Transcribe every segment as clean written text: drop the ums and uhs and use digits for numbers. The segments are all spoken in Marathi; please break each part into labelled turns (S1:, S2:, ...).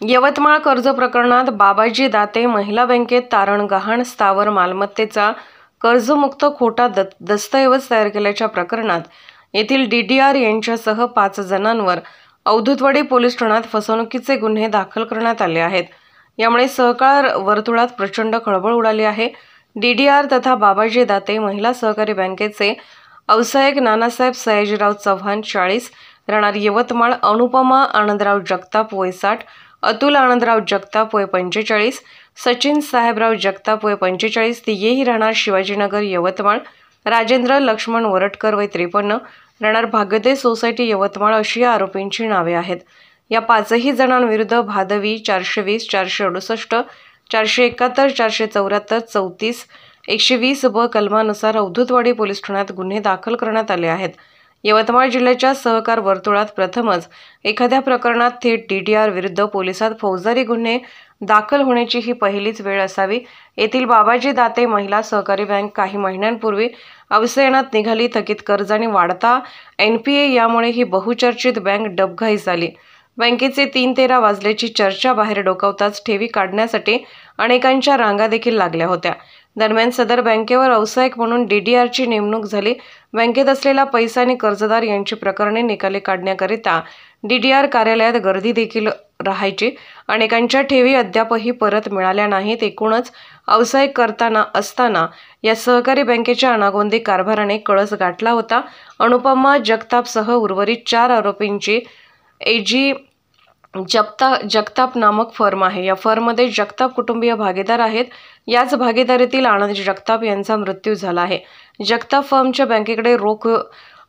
S1: यवतमाळ कर्ज प्रकरणात बाबाजी दाते महिला बँकेत तारण गहाण स्थावर मालमत्तेचा कर्जमुक्त खोटा दस्तऐवज तयार केल्याच्या प्रकरणात येथील DDR यांच्यासह 5 जणांवर अवधूतवाडी पोलीस ठाण्यात फसवणुकीचे गुन्हे दाखल करण्यात आले आहेत। यामुळे सहकार वर्तुळात प्रचंड खळबळ उडाली आहे। DDR तथा बाबाजी दाते महिला सहकारी बँकेचे व्यावसायिक नानासाहेब सयाजीराव चव्हाण 40 राहणार यवतमाळ, अनुपमा आनंदराव जगताप वय 60, अतुल आनंदराव जगताप वय 45, सचिन साहेबराव जगताप वय 45 तिघेही राहणार शिवाजीनगर यवतमाळ, राजेंद्र लक्ष्मण वरटकर वय 53 राहणार भाग्योदय सोसायटी यवतमाळ अशी या आरोपींची नावे आहेत। या 5ही जणांविरुद्ध भादवी 420, 468, 471, 474, 34, 120 ब कलमानुसार अवधूतवाडी पोलीस ठाण्यात गुन्हे दाखल करण्यात आले आहेत। यवतमाळ जिल्ह्याच्या सहकार वर्तुळात प्रथमच एखाद्या प्रकरणात थेट DDR विरुद्ध पोलिसात फौजदारी गुन्हे दाखल होण्याची ही पहिलीच वेळ असावी। येथील बाबाजी दाते महिला सहकारी बँक काही महिन्यांपूर्वी अवसायनात निघाली। थकीत कर्ज आणि वाढता NPA यामुळे ही बहुचर्चित बँक डबघाई झाली। बँकेचे 3-13 वाजल्याची चर्चा बाहेर डोकावताच ठेवी काढण्यासाठी अनेकांच्या रांगा देखील लागल्या होत्या। दरम्यान सदर बँकेवर व्यावसायिक म्हणून DDRची नेमणूक झाली। बँकेत असलेला पैसा आणि कर्जदार यांची प्रकरणे निकाली काढण्याकरिता DDR कार्यालयात गर्दी देखील राहायची। अनेकांच्या ठेवी अद्यापही परत मिळाल्या नाहीत। एकूणच व्यावसायिक करताना असताना या सहकारी बँकेच्या अनागोंदी कारभाराने कळस गाठला होता। अनुपमा जगतापसह उर्वरित 4 आरोपींची AG जगताप नामक फर्म आहे। या फर्ममध्ये जगताप कुटुंबीय भागीदार आहेत। याच भागीदारीतील आनंद जगताप यांचा मृत्यू झाला आहे। जगताप फर्मच्या बँकेकडे रोख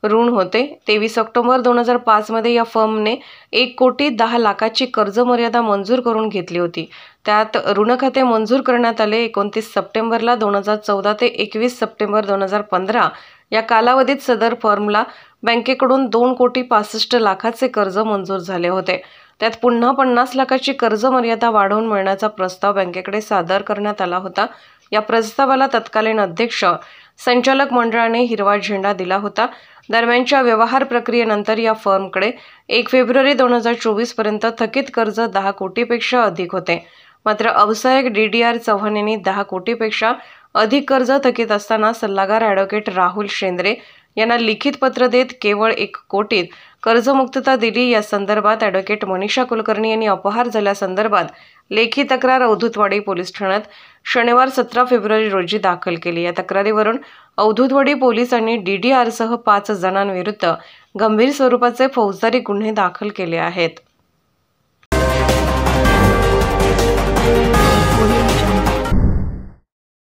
S1: ऋण होते। 23 ऑक्टोबर 2005 मध्ये या फर्मने 1,10,00,000ची कर्ज मर्यादा मंजूर करून घेतली होती। त्यात ऋण खाते मंजूर करण्यात आले। 29 सप्टेंबरला 2014 ते 21 सप्टेंबर 2015 या कालावधीत सदर फर्मला बँकेकडून 2,65,00,000चे कर्ज मंजूर झाले होते। त्यात पुन्हा 50 लाखाची कर्ज मर्यादा वाढवून मिळण्याचा प्रस्ताव बँकेकडे सादर करण्यात आला होता। या प्रस्तावाला तत्कालीन अध्यक्ष संचालक मंडळाने हिरवा झेंडा दिला होता। दरम्यानच्या व्यवहार प्रक्रियेनंतर या फर्मकडे 1 फेब्रुवारी 2024 पर्यंत थकीत कर्ज 10 कोटीपेक्षा अधिक होते। मात्र व्यावसायिक DDR चव्हाण यांनी 10 कोटीपेक्षा अधिक कर्ज थकीत असताना सल्लागार ॲडव्होकेट राहुल शेंद्रे यांना लिखित पत्र देत केवळ 1 कोटीत कर्जमुक्तता दिली। या संदर्भात ॲडव्होकेट मनीषा कुलकर्णी यांनी अपहार झाल्यासंदर्भात लेखी तक्रार अवधूतवाडी पोलीस ठाण्यात शनिवार 17 फेब्रुवारी रोजी दाखल केली। या तक्रारीवरून अवधूतवाडी पोलिसांनी DDRसह 5 जणांविरुद्ध गंभीर स्वरूपाचे फौजदारी गुन्हे दाखल केले आहेत।